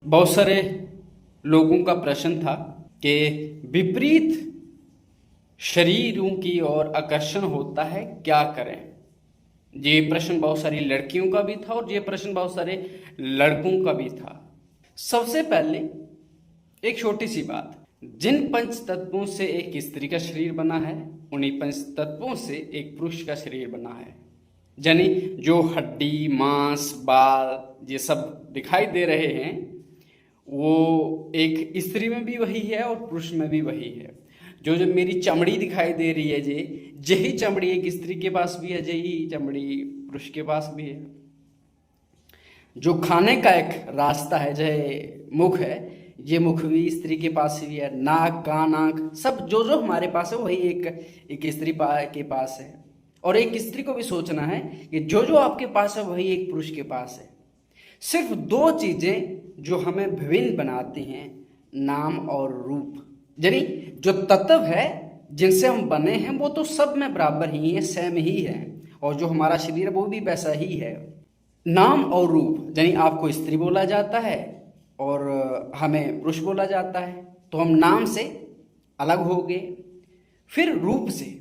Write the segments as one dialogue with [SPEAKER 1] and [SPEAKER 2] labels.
[SPEAKER 1] बहुत सारे लोगों का प्रश्न था कि विपरीत शरीरों की ओर आकर्षण होता है, क्या करें। ये प्रश्न बहुत सारी लड़कियों का भी था और ये प्रश्न बहुत सारे लड़कों का भी था। सबसे पहले एक छोटी सी बात, जिन पंच तत्वों से एक स्त्री का शरीर बना है उन्हीं पंच तत्वों से एक पुरुष का शरीर बना है। यानी जो हड्डी, मांस, बाल ये सब दिखाई दे रहे हैं वो एक स्त्री में भी वही है और पुरुष में भी वही है। जो जो मेरी चमड़ी दिखाई दे रही है यही चमड़ी एक स्त्री के पास भी है, यही चमड़ी पुरुष के पास भी है। जो खाने का एक रास्ता है, जय मुख है, ये मुख भी स्त्री के पास भी है। नाक, कान, आंख सब जो जो हमारे पास है वही एक स्त्री के पास है। और एक स्त्री को भी सोचना है कि जो जो आपके पास है वही एक पुरुष के पास है। सिर्फ दो चीजें जो हमें विभिन्न बनाती हैं, नाम और रूप। यानी जो तत्व है जिनसे हम बने हैं वो तो सब में बराबर ही है, सेम ही है, और जो हमारा शरीर है वो भी वैसा ही है। नाम और रूप, यानी आपको स्त्री बोला जाता है और हमें पुरुष बोला जाता है, तो हम नाम से अलग हो गए। फिर रूप से,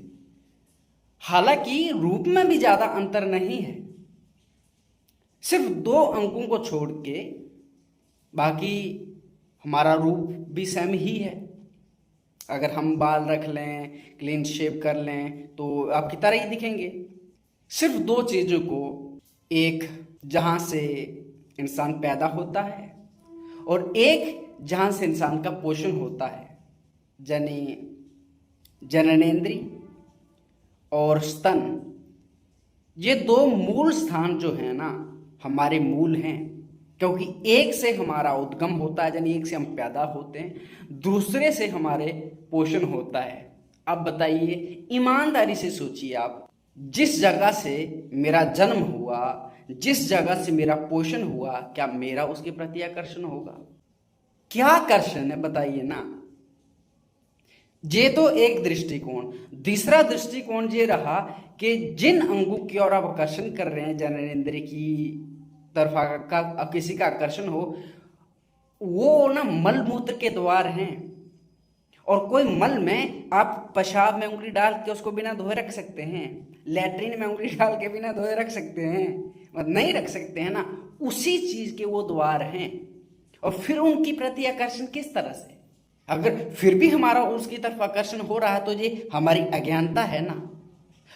[SPEAKER 1] हालांकि रूप में भी ज्यादा अंतर नहीं है, सिर्फ दो अंकों को छोड़ के बाकी हमारा रूप भी सेम ही है। अगर हम बाल रख लें, क्लीन शेव कर लें तो आपकी तरह ही दिखेंगे। सिर्फ दो चीज़ों को, एक जहाँ से इंसान पैदा होता है और एक जहाँ से इंसान का पोषण होता है, यानी जननेंद्रिय और स्तन। ये दो मूल स्थान जो है ना हमारे मूल हैं, क्योंकि एक से हमारा उद्गम होता है, यानी एक से हम पैदा होते हैं, दूसरे से हमारे पोषण होता है। अब बताइए, ईमानदारी से सोचिए आप, जिस जगह से मेरा जन्म हुआ, जिस जगह से मेरा पोषण हुआ, क्या मेरा उसके प्रति आकर्षण होगा? क्या आकर्षण है बताइए ना। ये तो एक दृष्टिकोण। दूसरा दृष्टिकोण ये रहा कि जिन अंगों की ओर आप आकर्षण कर रहे हैं, जननेंद्रिय की तरफ का किसी का आकर्षण हो, वो ना मल मूत्र के द्वार हैं। और कोई मल में आप पेशाब में उंगली डाल के उसको बिना धोए रख सकते हैं, लैट्रिन में उंगली डाल के बिना धोए रख सकते हैं, मतलब नहीं रख सकते हैं ना। उसी चीज के वो द्वार हैं। और फिर उनकी प्रति आकर्षण किस तरह से? अगर फिर भी हमारा उसकी तरफ आकर्षण हो रहा है तो ये हमारी अज्ञानता है ना,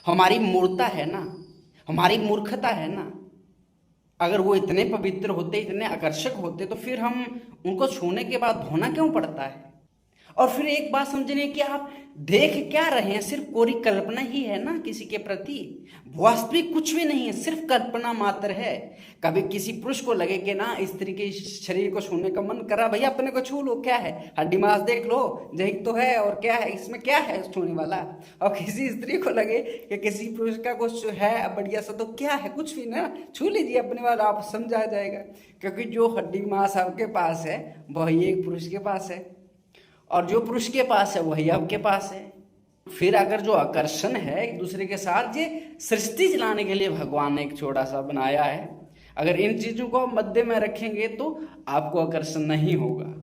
[SPEAKER 1] हमारी मूर्खता है ना, हमारी मूर्खता है ना। अगर वो इतने पवित्र होते, इतने आकर्षक होते, तो फिर हम उनको छूने के बाद धोना क्यों पड़ता है? और फिर एक बात समझने कि आप देख क्या रहे हैं, सिर्फ कोरी कल्पना ही है ना किसी के प्रति, वास्तविक कुछ भी नहीं है, सिर्फ कल्पना मात्र है। कभी किसी पुरुष को लगे कि ना स्त्री के शरीर को छूने का मन कर रहा, भैया अपने को छू लो, क्या है, हड्डी मांस देख लो, यही तो है, और क्या है इसमें, क्या है छूने वाला। और किसी स्त्री को लगे कि किसी पुरुष का कुछ है बढ़िया सा, तो क्या है, कुछ भी ना, छू लीजिए अपने वाला, आप समझा जाएगा। क्योंकि जो हड्डी मांस आपके पास है वही एक पुरुष के पास है, और जो पुरुष के पास है वही आपके पास है। फिर अगर जो आकर्षण है एक दूसरे के साथ, ये सृष्टि चलाने के लिए भगवान ने एक छोटा सा बनाया है। अगर इन चीजों को मध्य में रखेंगे तो आपको आकर्षण नहीं होगा।